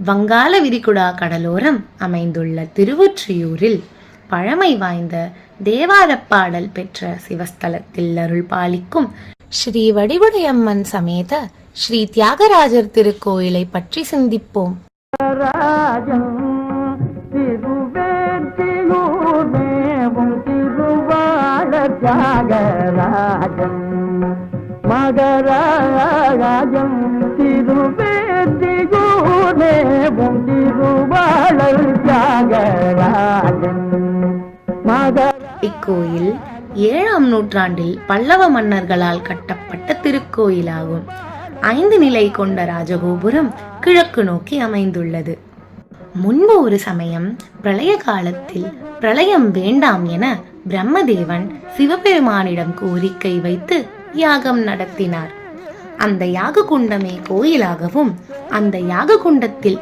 வங்காள விரிகுடா கடலோரம் அமைந்துள்ள திருவொற்றியூரில் பழமை வாய்ந்த தேவாரப்பாடல் பெற்ற சிவஸ்தலத்தில் அருள் பாலிக்கும் ஸ்ரீ வடிவுடையம்மன் சமேத ஸ்ரீ தியாகராஜர் திருக்கோயிலை பற்றி சிந்திப்போம். மகராஜம் திருவேதியூரேவும் திருவாளர் தியாகராஜன். இக்கோயில் 7ஆம் நூற்றாண்டில் பல்லவ மன்னர்களால் கட்டப்பட்ட திருக்கோயிலாகும். 5 நிலை கொண்ட ராஜகோபுரம் கிழக்கு நோக்கி அமைந்துள்ளது. முன்பு ஒரு சமயம் பிரளய காலத்தில் பிரளயம் வேண்டாம் என பிரம்மதேவன் சிவபெருமானிடம் கோரிக்கை வைத்து யாகம் நடத்தினார். அந்த யாக குண்டமே கோயிலாகவும் அந்த யாக குண்டத்தில்